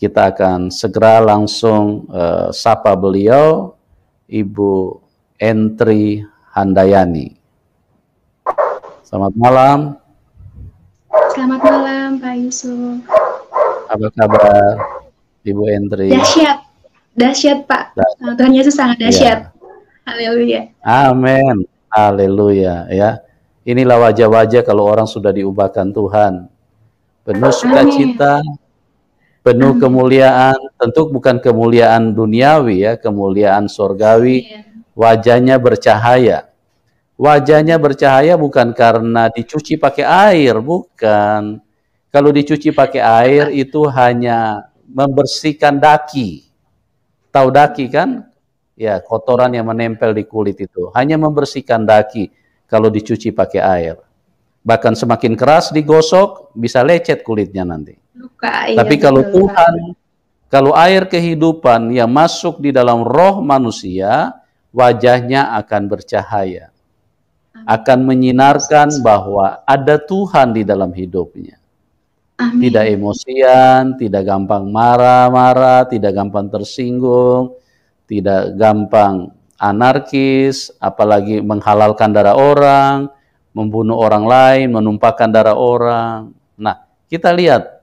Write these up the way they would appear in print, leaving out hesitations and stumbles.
kita akan segera langsung sapa beliau, Ibu Entri Handayani. Selamat malam. Selamat malam, Pak Yusuf. Apa kabar, Ibu Entri? Dahsyat Pak. Tuhan Yesus sangat dahsyat. Ya. Haleluya. Amin. Haleluya. Ya, inilah wajah-wajah kalau orang sudah diubahkan Tuhan. Penuh sukacita, penuh kemuliaan. Tentu bukan kemuliaan duniawi ya, kemuliaan surgawi. Wajahnya bercahaya. Wajahnya bercahaya bukan karena dicuci pakai air, bukan. Kalau dicuci pakai air itu hanya membersihkan daki. Tahu daki kan? Ya, kotoran yang menempel di kulit itu. Hanya membersihkan daki kalau dicuci pakai air. Bahkan semakin keras digosok, bisa lecet kulitnya nanti. Luka, tapi kalau Tuhan, kalau air kehidupan yang masuk di dalam roh manusia, wajahnya akan bercahaya. Akan menyinarkan bahwa ada Tuhan di dalam hidupnya. Amin. Tidak emosian, tidak gampang marah-marah, tidak gampang tersinggung, tidak gampang anarkis, apalagi menghalalkan darah orang, membunuh orang lain, menumpahkan darah orang. Nah, kita lihat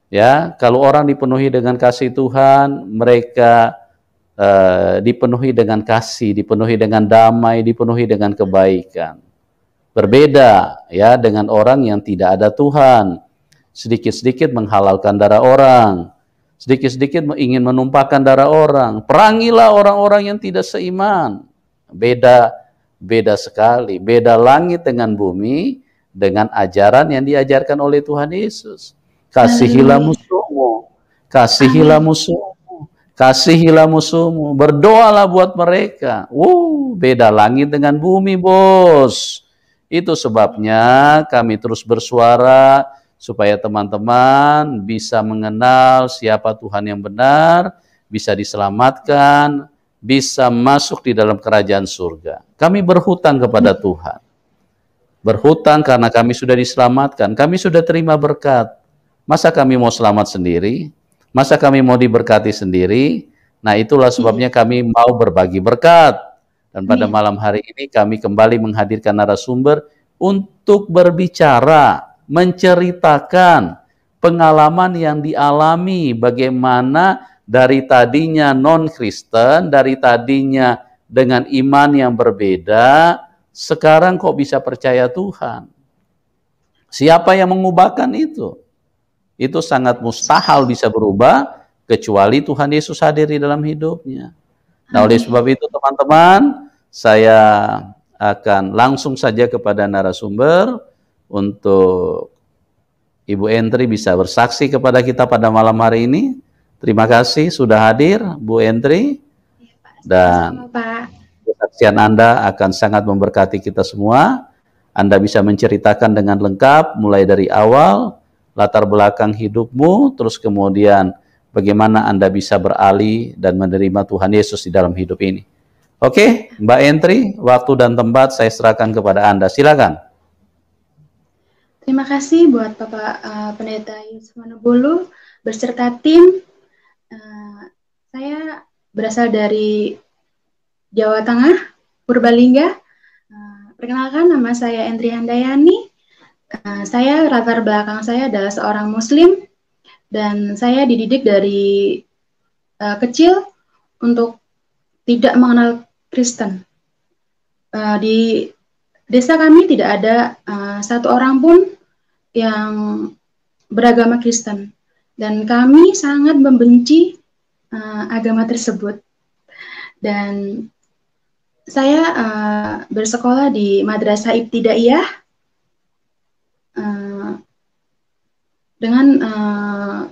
ya, kalau orang dipenuhi dengan kasih Tuhan, mereka dipenuhi dengan kasih, dipenuhi dengan damai, dipenuhi dengan kebaikan. Berbeda ya dengan orang yang tidak ada Tuhan, sedikit-sedikit menghalalkan darah orang, sedikit-sedikit ingin menumpahkan darah orang. Perangilah orang-orang yang tidak seiman. Beda sekali, beda langit dengan bumi dengan ajaran yang diajarkan oleh Tuhan Yesus. Kasihilah musuhmu, kasihilah musuhmu, kasihilah musuhmu, berdoalah buat mereka. Beda langit dengan bumi, bos. Itu sebabnya kami terus bersuara supaya teman-teman bisa mengenal siapa Tuhan yang benar, bisa diselamatkan, bisa masuk di dalam kerajaan surga. Kami berhutang kepada Tuhan. Berhutang karena kami sudah diselamatkan, kami sudah terima berkat. Masa kami mau selamat sendiri? Masa kami mau diberkati sendiri? Nah, itulah sebabnya kami mau berbagi berkat. Dan pada malam hari ini kami kembali menghadirkan narasumber untuk berbicara, menceritakan pengalaman yang dialami, bagaimana dari tadinya non-Kristen, dari tadinya dengan iman yang berbeda, sekarang kok bisa percaya Tuhan. Siapa yang mengubahkan itu? Itu sangat mustahil bisa berubah kecuali Tuhan Yesus hadir di dalam hidupnya. Nah, oleh sebab itu teman-teman, saya akan langsung saja kepada narasumber untuk Ibu Entri bisa bersaksi kepada kita pada malam hari ini. Terima kasih sudah hadir, Bu Entri. Dan kesaksian Anda akan sangat memberkati kita semua. Anda bisa menceritakan dengan lengkap mulai dari awal, latar belakang hidupmu, terus kemudian bagaimana Anda bisa beralih dan menerima Tuhan Yesus di dalam hidup ini. Oke, Mbak Entri, waktu dan tempat saya serahkan kepada Anda. Silakan. Terima kasih buat Bapak Pendeta Yusuf Manobolo beserta tim. Saya berasal dari Jawa Tengah, Purbalingga. Perkenalkan, nama saya Entri Handayani. Saya latar belakang saya adalah seorang Muslim dan saya dididik dari kecil untuk tidak mengenal Kristen. Di desa kami tidak ada satu orang pun yang beragama Kristen dan kami sangat membenci agama tersebut. Dan saya bersekolah di Madrasah Ibtidaiyah dengan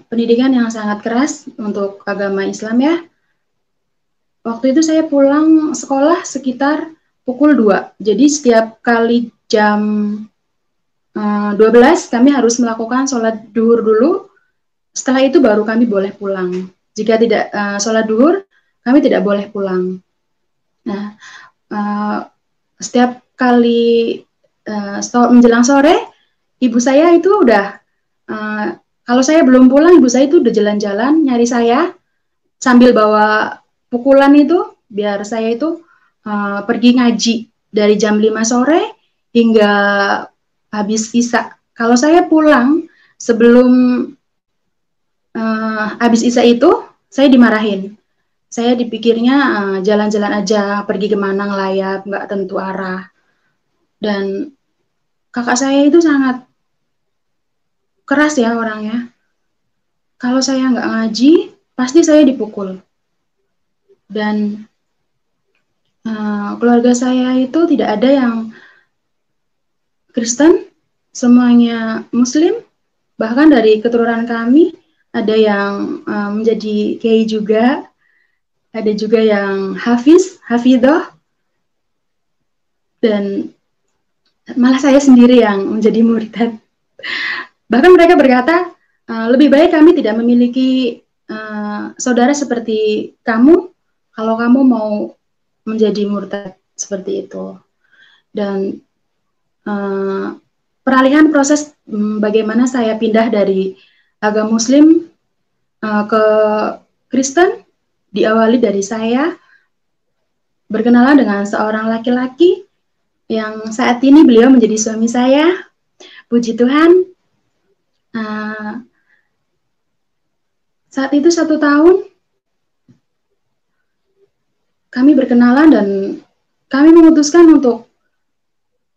pendidikan yang sangat keras untuk agama Islam ya. Waktu itu saya pulang sekolah sekitar pukul 2. Jadi setiap kali jam 12 kami harus melakukan sholat duhur dulu. Setelah itu baru kami boleh pulang. Jika tidak sholat duhur, kami tidak boleh pulang. Nah, setiap kali menjelang sore, ibu saya itu udah Kalau saya belum pulang, ibu saya itu udah jalan-jalan nyari saya sambil bawa pukulan itu, biar saya itu pergi ngaji dari jam 5 sore hingga habis isya. Kalau saya pulang sebelum habis isya itu, saya dimarahin. Saya dipikirnya jalan-jalan aja, pergi kemana ngelayap, nggak tentu arah. Dan kakak saya itu sangat keras ya orangnya. Kalau saya nggak ngaji, pasti saya dipukul. Dan keluarga saya itu tidak ada yang Kristen, semuanya Muslim. Bahkan dari keturunan kami ada yang menjadi kiai juga, ada juga yang hafidah, dan malah saya sendiri yang menjadi murtad. Bahkan mereka berkata, lebih baik kami tidak memiliki saudara seperti kamu, kalau kamu mau menjadi murtad seperti itu. Dan peralihan proses bagaimana saya pindah dari agama Muslim ke Kristen diawali dari saya berkenalan dengan seorang laki-laki yang saat ini beliau menjadi suami saya. Puji Tuhan. Saat itu 1 tahun kami berkenalan dan kami memutuskan untuk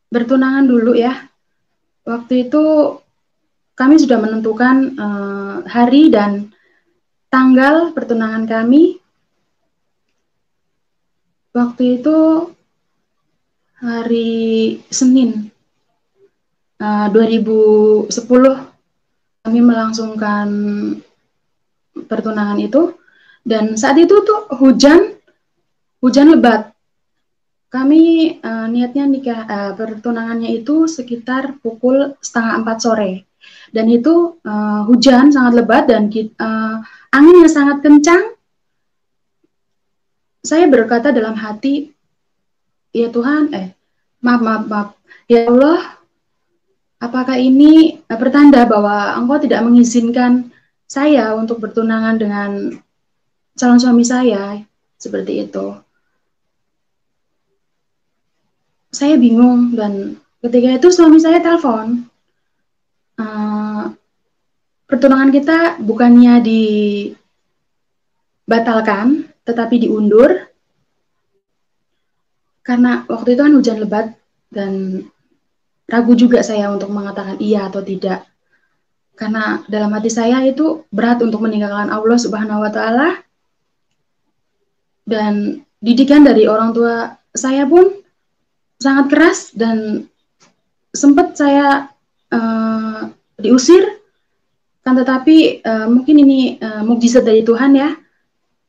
bertunangan dulu ya. Waktu itu kami sudah menentukan hari dan tanggal pertunangan kami. Waktu itu hari Senin 2010 kami melangsungkan pertunangan itu, dan saat itu tuh hujan lebat. Kami niatnya nikah pertunangannya itu sekitar pukul 3:30 sore, dan itu hujan sangat lebat dan anginnya sangat kencang. Saya berkata dalam hati, ya Tuhan, maaf, ya Allah, apakah ini pertanda bahwa Engkau tidak mengizinkan saya untuk bertunangan dengan calon suami saya, seperti itu. Saya bingung, dan ketika itu suami saya telepon. Pertunangan kita bukannya dibatalkan, tetapi diundur. Karena waktu itu kan hujan lebat, dan ragu juga saya untuk mengatakan iya atau tidak. Karena dalam hati saya itu berat untuk meninggalkan Allah Subhanahu wa Ta'ala. Dan didikan dari orang tua saya pun sangat keras, dan sempat saya diusir, kan tetapi mungkin ini mukjizat dari Tuhan ya,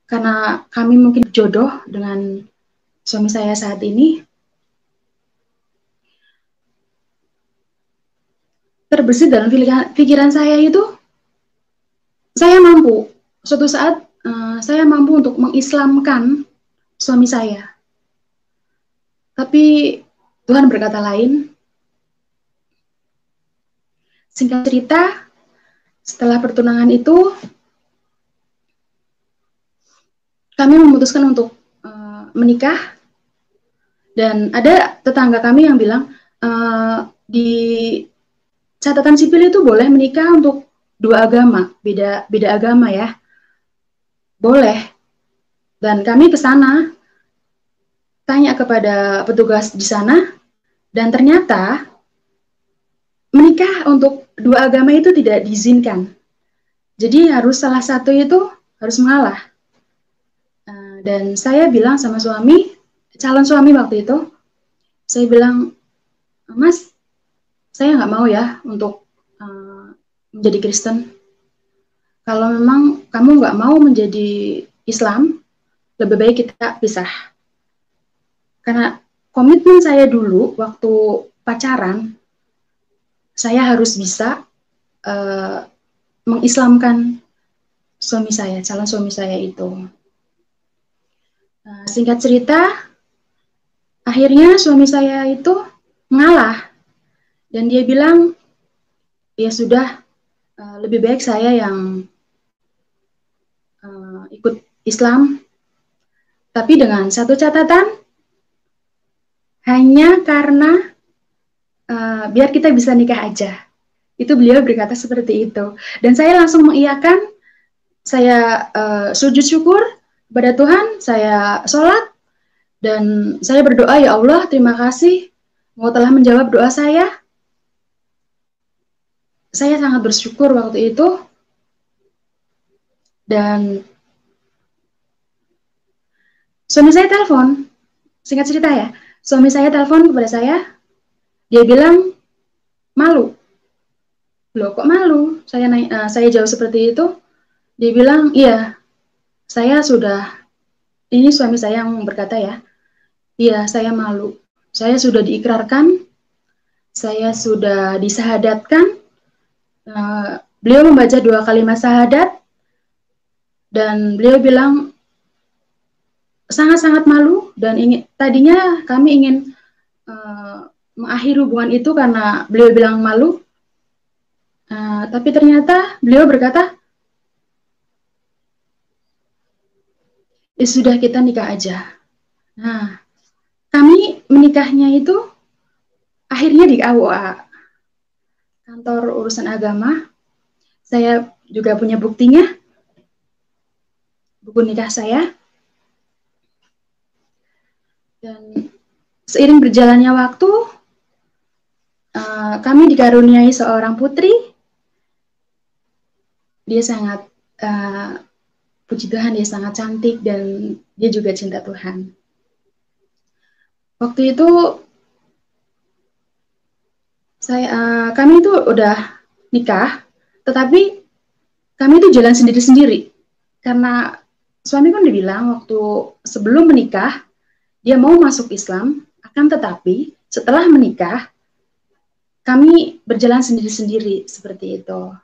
karena kami mungkin jodoh dengan suami saya saat ini. Terbesit dalam pikiran saya itu, saya mampu, suatu saat saya mampu untuk mengislamkan suami saya. Tapi Tuhan berkata lain. Singkat cerita, setelah pertunangan itu, kami memutuskan untuk menikah. Dan ada tetangga kami yang bilang, di catatan sipil itu boleh menikah untuk 2 agama, beda agama ya. Boleh. Dan kami ke sana, tanya kepada petugas di sana, dan ternyata menikah untuk 2 agama itu tidak diizinkan. Jadi harus salah satu itu harus mengalah. Dan saya bilang sama suami, calon suami waktu itu, saya bilang, Mas, saya nggak mau ya untuk menjadi Kristen. Kalau memang kamu nggak mau menjadi Islam, lebih baik kita pisah. Karena komitmen saya dulu waktu pacaran, saya harus bisa mengislamkan suami saya, calon suami saya itu. Singkat cerita, akhirnya suami saya itu mengalah. Dan dia bilang, ya sudah, lebih baik saya yang ikut Islam, tapi dengan satu catatan, hanya karena biar kita bisa nikah aja. Itu beliau berkata seperti itu. Dan saya langsung mengiyakan, saya sujud syukur kepada Tuhan, saya sholat, dan saya berdoa, ya Allah, terima kasih Engkau telah menjawab doa saya. Saya sangat bersyukur waktu itu. Dan suami saya telepon, singkat cerita ya, suami saya telepon kepada saya, dia bilang, malu. Loh, kok malu? Saya jawab seperti itu. Dia bilang, iya, saya sudah, ini suami saya yang berkata ya, iya, saya malu. Saya sudah diikrarkan, saya sudah disahadatkan. Beliau membaca 2 kalimat syahadat, dan beliau bilang sangat-sangat malu, dan tadinya kami ingin mengakhiri hubungan itu karena beliau bilang malu. Tapi ternyata beliau berkata, sudah, kita nikah aja. Nah, kami menikahnya itu akhirnya di KUA, kantor urusan agama. Saya juga punya buktinya, buku nikah saya. Dan seiring berjalannya waktu, kami dikaruniai seorang putri. Dia sangat, puji Tuhan, dia sangat cantik dan dia juga cinta Tuhan. Waktu itu kami itu udah nikah, tetapi kami itu jalan sendiri-sendiri. Karena suami kan dibilang waktu sebelum menikah, dia mau masuk Islam, akan tetapi setelah menikah, kami berjalan sendiri-sendiri, seperti itu.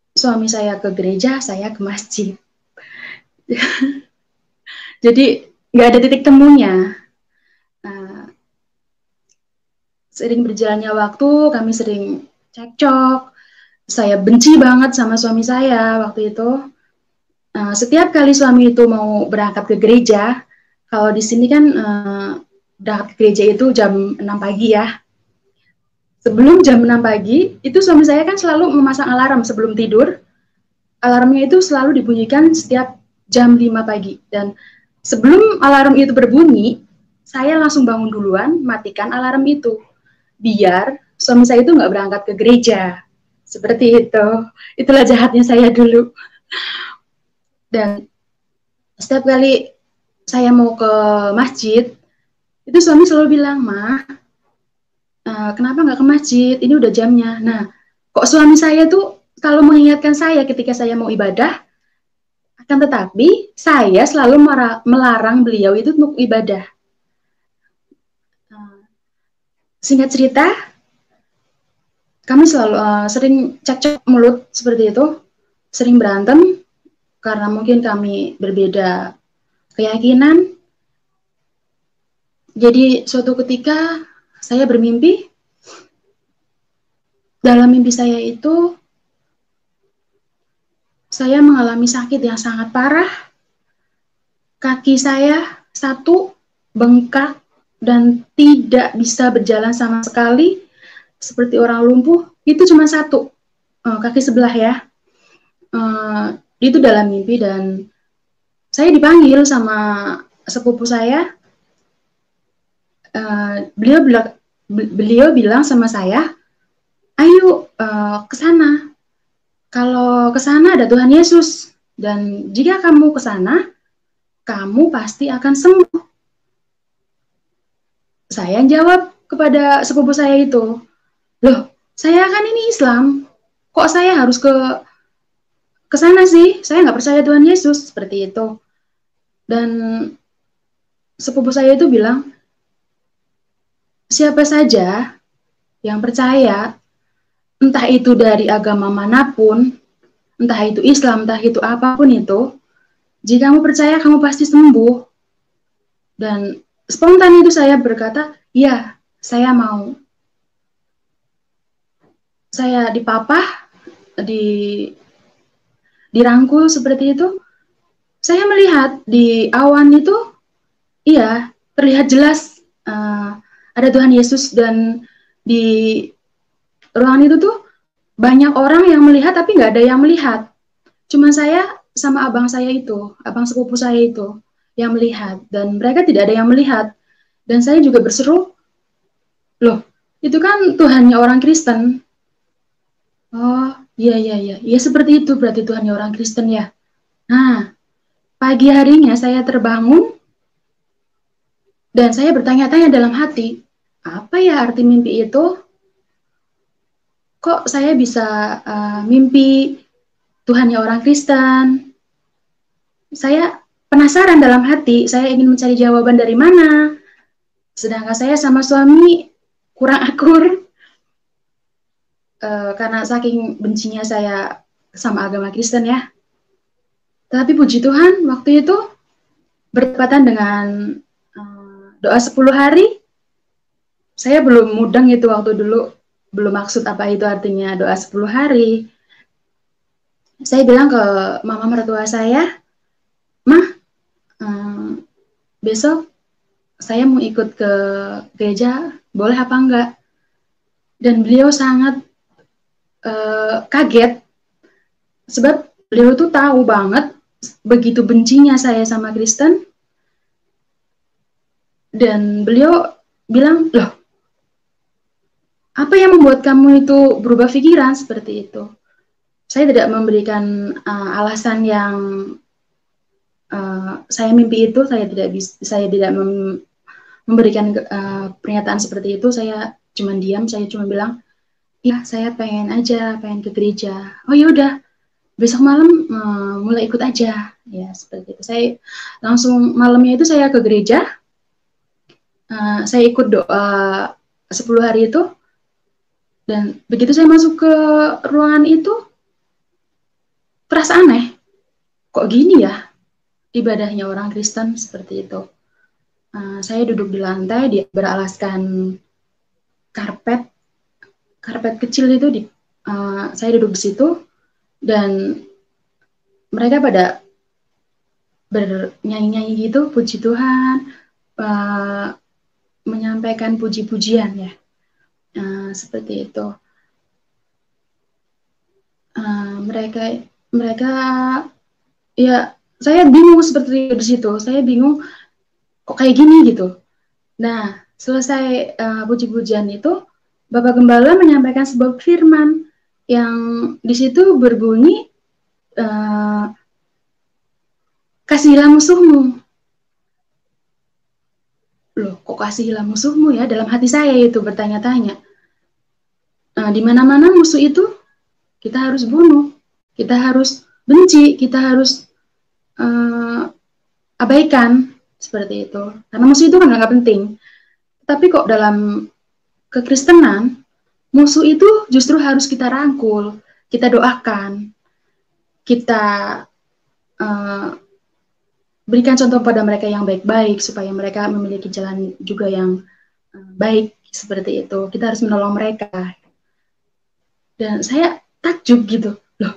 Suami saya ke gereja, saya ke masjid. Jadi nggak ada titik temunya. Seiring berjalannya waktu, kami sering cekcok. Saya benci banget sama suami saya waktu itu. Setiap kali suami itu mau berangkat ke gereja, kalau di sini kan berangkat ke gereja itu jam 6 pagi ya. Sebelum jam 6 pagi, itu suami saya kan selalu memasang alarm sebelum tidur. Alarmnya itu selalu dibunyikan setiap jam 5 pagi. Dan sebelum alarm itu berbunyi, saya langsung bangun duluan, matikan alarm itu. Biar suami saya itu nggak berangkat ke gereja. Seperti itu. Itulah jahatnya saya dulu. Dan setiap kali saya mau ke masjid, itu suami selalu bilang, Ma, kenapa nggak ke masjid? Ini udah jamnya. Nah, kok suami saya tuh kalau mengingatkan saya ketika saya mau ibadah, akan tetapi saya selalu melarang beliau itu untuk ibadah. Singkat cerita, kami selalu sering cekcok mulut seperti itu, sering berantem, karena mungkin kami berbeda keyakinan. Jadi suatu ketika saya bermimpi, dalam mimpi saya itu, saya mengalami sakit yang sangat parah, kaki saya satu bengkak, dan tidak bisa berjalan sama sekali, seperti orang lumpuh. Itu cuma satu, kaki sebelah ya. Itu dalam mimpi, dan saya dipanggil sama sepupu saya. Beliau bilang sama saya, ayo ke sana. Kalau ke sana ada Tuhan Yesus, dan jika kamu ke sana, kamu pasti akan sembuh. Saya jawab kepada sepupu saya itu, loh, saya kan ini Islam, kok saya harus ke sana sih? Saya nggak percaya Tuhan Yesus, seperti itu. Dan sepupu saya itu bilang, siapa saja yang percaya, entah itu dari agama manapun, entah itu Islam, entah itu apapun itu, jika kamu percaya, kamu pasti sembuh. Dan spontan itu saya berkata, ya, saya mau. Saya dipapah, di dirangkul seperti itu, saya melihat di awan itu, iya, terlihat jelas ada Tuhan Yesus, dan di ruangan itu tuh banyak orang yang melihat, tapi nggak ada yang melihat. Cuma saya sama abang saya itu, abang sepupu saya itu yang melihat, dan mereka tidak ada yang melihat. Dan saya juga berseru, loh, itu kan Tuhannya orang Kristen. Oh, iya, iya, iya. Ya seperti itu berarti Tuhannya orang Kristen ya. Nah, pagi harinya saya terbangun, dan saya bertanya-tanya dalam hati, apa ya arti mimpi itu? Kok saya bisa mimpi Tuhannya orang Kristen? Saya penasaran dalam hati, saya ingin mencari jawaban dari mana. Sedangkan saya sama suami kurang akur, karena saking bencinya saya sama agama Kristen ya. Tapi puji Tuhan, waktu itu bertepatan dengan doa 10 hari, saya belum mudeng itu waktu dulu, belum maksud apa itu artinya doa 10 hari. Saya bilang ke mama mertua saya, "Mah, besok saya mau ikut ke gereja, boleh apa enggak?" Dan beliau sangat kaget, sebab beliau tuh tahu banget begitu bencinya saya sama Kristen, dan beliau bilang, loh, apa yang membuat kamu itu berubah pikiran seperti itu? Saya tidak memberikan alasan yang saya mimpi itu, saya tidak memberikan pernyataan seperti itu. Saya cuma diam, saya cuma bilang, ya saya pengen ke gereja. Oh ya udah, besok malam mulai ikut aja, ya seperti itu. Saya langsung malamnya itu saya ke gereja, saya ikut doa 10 hari itu, dan begitu saya masuk ke ruangan itu, terasa aneh, kok gini ya ibadahnya orang Kristen seperti itu. Saya duduk di lantai, beralaskan karpet kecil itu, saya duduk di situ, dan mereka pada bernyanyi-nyanyi gitu, puji Tuhan, menyampaikan puji-pujian ya, seperti itu. Mereka ya, saya bingung seperti di situ, saya bingung kok kayak gini gitu. Nah, selesai puji-pujian itu, Bapak Gembala menyampaikan sebuah firman yang di situ berbunyi, kasihilah musuhmu. Loh, kok kasihilah musuhmu ya? Dalam hati saya itu bertanya-tanya. Di mana-mana musuh itu kita harus bunuh, kita harus benci, kita harus abaikan seperti itu. Karena musuh itu kan nggak penting. Tapi kok dalam kekristenan, musuh itu justru harus kita rangkul, kita doakan, kita berikan contoh pada mereka yang baik-baik, supaya mereka memiliki jalan juga yang baik, seperti itu. Kita harus menolong mereka. Dan saya takjub gitu, loh,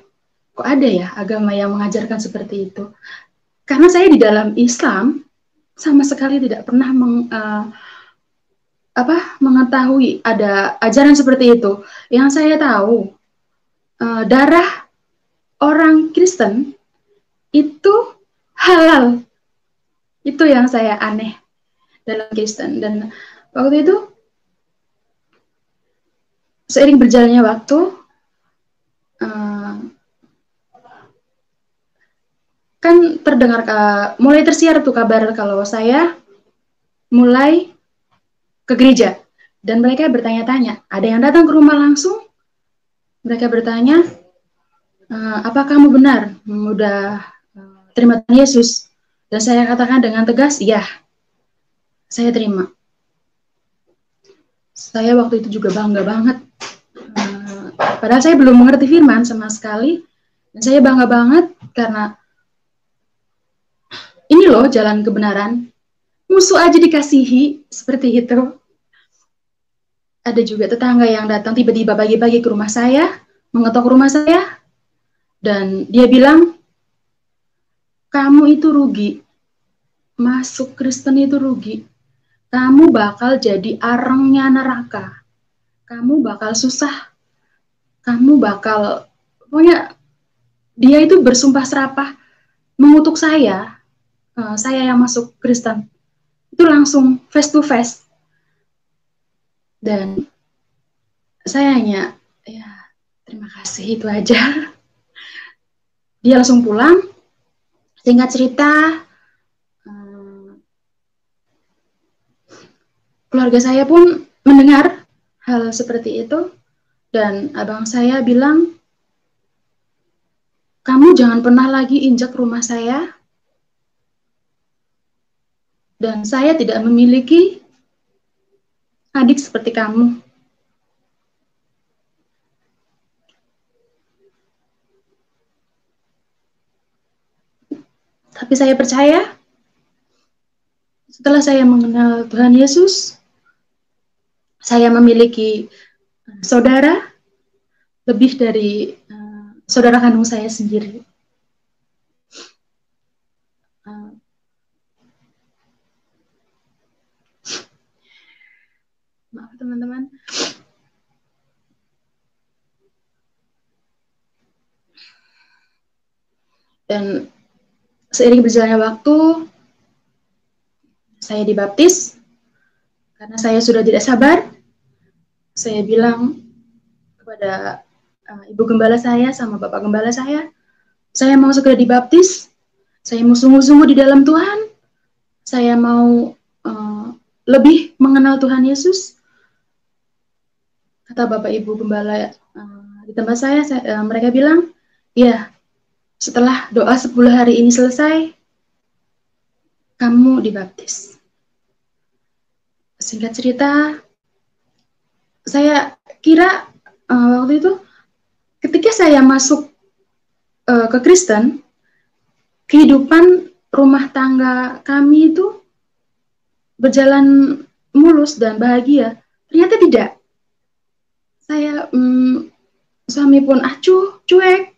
kok ada ya agama yang mengajarkan seperti itu? Karena saya di dalam Islam sama sekali tidak pernah mengetahui ada ajaran seperti itu. Yang saya tahu, darah orang Kristen itu halal. Itu yang saya aneh dalam Kristen. Dan waktu itu, seiring berjalannya waktu, kan terdengar, mulai tersiar tuh kabar kalau saya mulai ke gereja. Dan mereka bertanya-tanya, ada yang datang ke rumah langsung, mereka bertanya, apa kamu benar udah terima Tuhan Yesus? Dan saya katakan dengan tegas, ya, saya terima. Saya waktu itu juga bangga banget, padahal saya belum mengerti firman sama sekali, dan saya bangga banget karena ini loh jalan kebenaran. Musuh aja dikasihi, seperti itu. Ada juga tetangga yang datang tiba-tiba pagi-pagi ke rumah saya, mengetok rumah saya, dan dia bilang, kamu itu rugi, masuk Kristen itu rugi, kamu bakal jadi arengnya neraka, kamu bakal susah, kamu bakal, pokoknya dia itu bersumpah serapah mengutuk saya yang masuk Kristen, itu langsung face to face. Dan saya hanya, ya terima kasih, itu aja. Dia langsung pulang. Singkat cerita, keluarga saya pun mendengar hal seperti itu, dan abang saya bilang, kamu jangan pernah lagi injak rumah saya, dan saya tidak memiliki adik seperti kamu. Tapi saya percaya, setelah saya mengenal Tuhan Yesus, saya memiliki saudara lebih dari saudara kandung saya sendiri. Maaf teman-teman. Dan seiring berjalannya waktu, saya dibaptis. Karena saya sudah tidak sabar, saya bilang kepada ibu gembala saya sama bapak gembala saya mau segera dibaptis, saya mau sungguh-sungguh di dalam Tuhan, saya mau lebih mengenal Tuhan Yesus. Kata bapak ibu gembala di tempat saya mereka bilang, ya, setelah doa 10 hari ini selesai, kamu dibaptis. Singkat cerita, saya kira waktu itu ketika saya masuk ke Kristen, kehidupan rumah tangga kami itu berjalan mulus dan bahagia. Ternyata tidak. Saya suami pun acuh, cuek.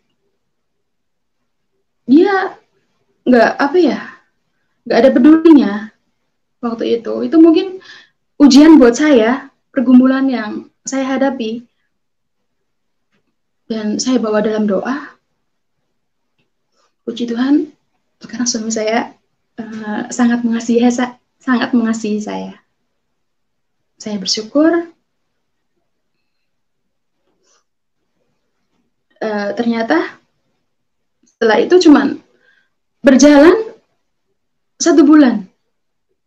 Dia nggak ada pedulinya waktu itu. Itu mungkin ujian buat saya, pergumulan yang saya hadapi. Dan saya bawa dalam doa. Puji Tuhan, sekarang suami saya sangat mengasihi saya. Saya bersyukur. Ternyata setelah itu cuman berjalan 1 bulan.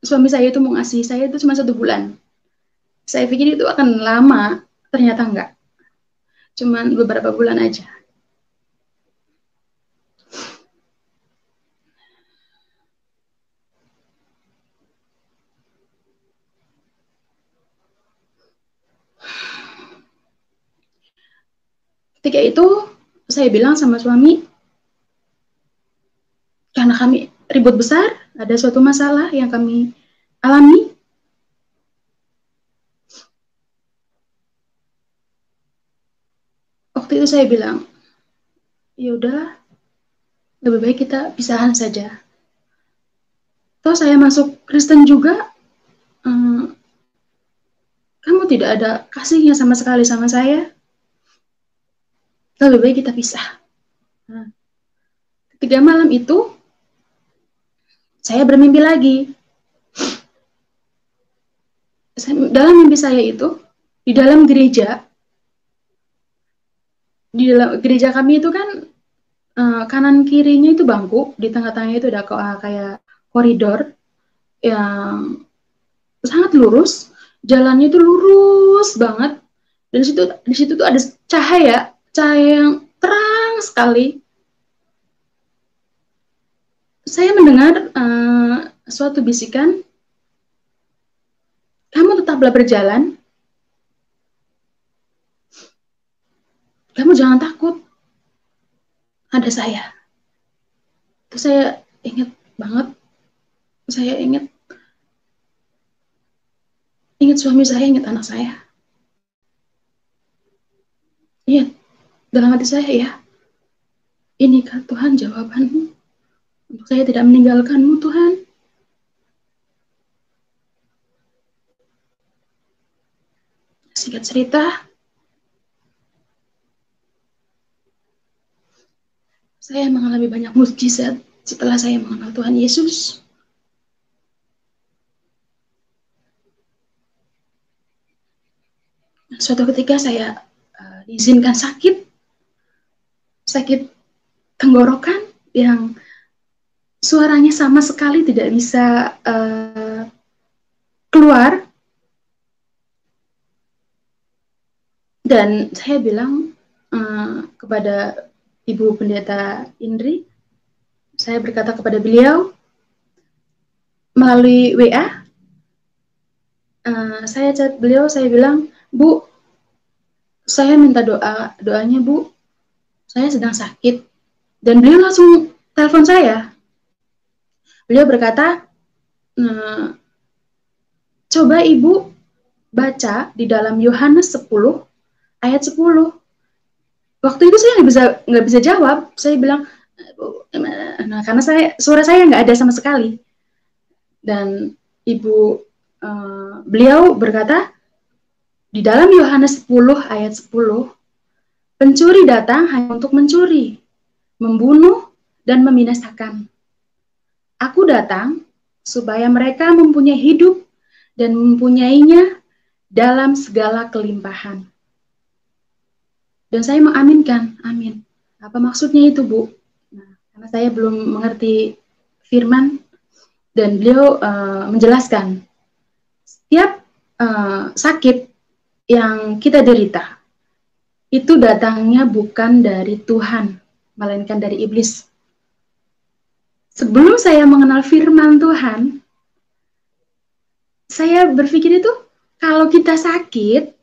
Suami saya itu mengasihi saya itu cuma 1 bulan. Saya pikir itu akan lama, ternyata enggak. Cuman beberapa bulan aja. Ketika itu saya bilang sama suami, karena kami ribut besar, ada suatu masalah yang kami alami. Waktu itu saya bilang, ya udahlah, lebih baik kita pisahan saja. Toh saya masuk Kristen juga, kamu tidak ada kasihnya sama sekali sama saya, lebih baik kita pisah. Ketika malam itu, saya bermimpi lagi. Dalam mimpi saya itu, di dalam gereja kami itu kan kanan kirinya itu bangku, di tengah-tengahnya itu ada kayak koridor yang sangat lurus, jalannya itu lurus banget, dan di situ tuh ada cahaya yang terang sekali. Saya mendengar suatu bisikan, kamu tetaplah berjalan, kamu jangan takut, ada saya. Terus saya ingat banget, saya ingat suami saya, ingat anak saya. Ingat, dalam hati saya, ya, inikah Tuhan jawabanmu untuk saya tidak meninggalkanmu, Tuhan? Singkat cerita, saya mengalami banyak mukjizat setelah saya mengenal Tuhan Yesus. Suatu ketika saya diizinkan sakit tenggorokan yang suaranya sama sekali tidak bisa keluar. Dan saya bilang kepada Ibu Pendeta Indri, saya berkata kepada beliau melalui WA, saya chat beliau, saya bilang, Bu, saya minta doanya Bu, saya sedang sakit. Dan beliau langsung telepon saya. Beliau berkata, coba Ibu baca di dalam Yohanes 10 ayat 10. Waktu itu saya nggak bisa jawab. Saya bilang, karena suara saya nggak ada sama sekali. Dan beliau berkata, di dalam Yohanes 10 ayat 10, pencuri datang hanya untuk mencuri, membunuh, dan membinasakan. Aku datang supaya mereka mempunyai hidup dan mempunyainya dalam segala kelimpahan. Dan saya mengaminkan, amin. Apa maksudnya itu, Bu? Nah, karena saya belum mengerti firman, dan beliau menjelaskan, setiap sakit yang kita derita, itu datangnya bukan dari Tuhan, melainkan dari iblis. Sebelum saya mengenal firman Tuhan, saya berpikir itu, kalau kita sakit,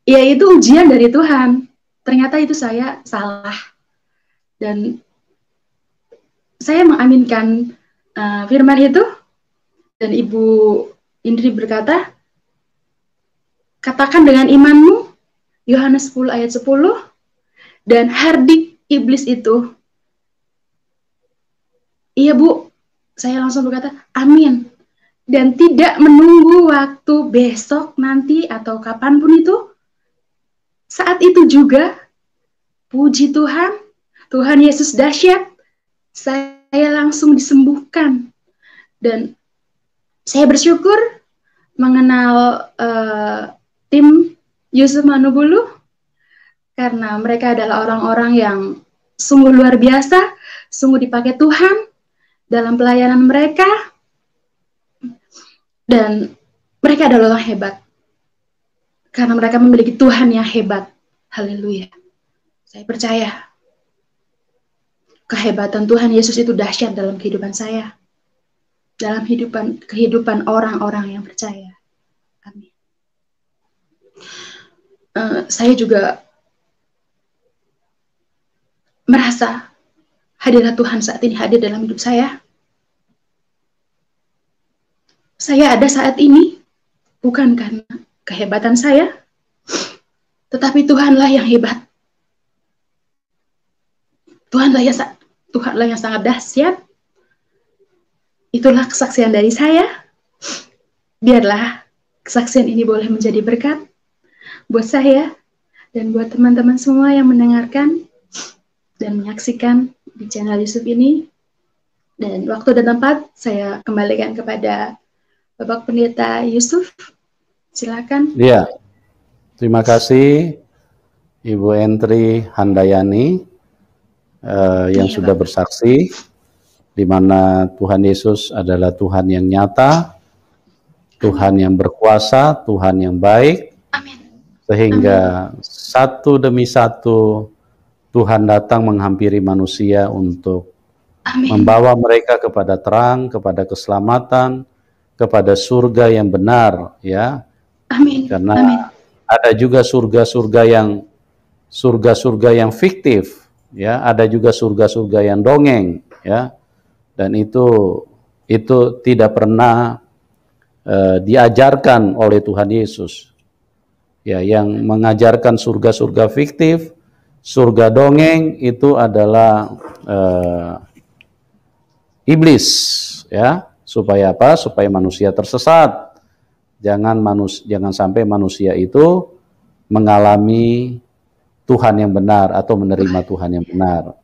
ya itu ujian dari Tuhan. Ternyata itu saya salah. Dan saya mengaminkan firman itu, dan Ibu Indri berkata, katakan dengan imanmu, Yohanes 10 ayat 10, dan hardik iblis itu. Iya Bu, saya langsung berkata, amin. Dan tidak menunggu waktu besok nanti atau kapanpun itu, saat itu juga, puji Tuhan, Tuhan Yesus dahsyat, saya langsung disembuhkan. Dan saya bersyukur mengenal tim Yusuf Manubulu, karena mereka adalah orang-orang yang sungguh luar biasa, sungguh dipakai Tuhan dalam pelayanan mereka, dan mereka adalah orang hebat, karena mereka memiliki Tuhan yang hebat. Haleluya. Saya percaya kehebatan Tuhan Yesus itu dahsyat dalam kehidupan saya, dalam kehidupan orang-orang yang percaya. Amin. Saya juga merasa hadirat Tuhan saat ini hadir dalam hidup saya. Saya ada saat ini bukan karena kehebatan saya, tetapi Tuhanlah yang hebat. Tuhanlah yang sangat dahsyat. Itulah kesaksian dari saya. Biarlah kesaksian ini boleh menjadi berkat buat saya dan buat teman-teman semua yang mendengarkan dan menyaksikan di channel Yusuf ini. Dan waktu dan tempat saya kembalikan kepada Bapak Pendeta Yusuf. Silakan. Iya. Terima kasih Ibu Entri Handayani yang sudah bersaksi di mana Tuhan Yesus adalah Tuhan yang nyata, Tuhan yang berkuasa, Tuhan yang baik. Amin. Sehingga satu demi satu Tuhan datang menghampiri manusia untuk membawa mereka kepada terang, kepada keselamatan, kepada surga yang benar, ya. Amin. Karena ada juga surga-surga yang fiktif, ya. Ada juga surga-surga yang dongeng, ya. Dan itu tidak pernah diajarkan oleh Tuhan Yesus. Ya, yang mengajarkan surga-surga fiktif Surga dongeng itu adalah iblis, ya. Supaya apa? Supaya manusia tersesat. Jangan sampai manusia itu mengalami Tuhan yang benar atau menerima Tuhan yang benar.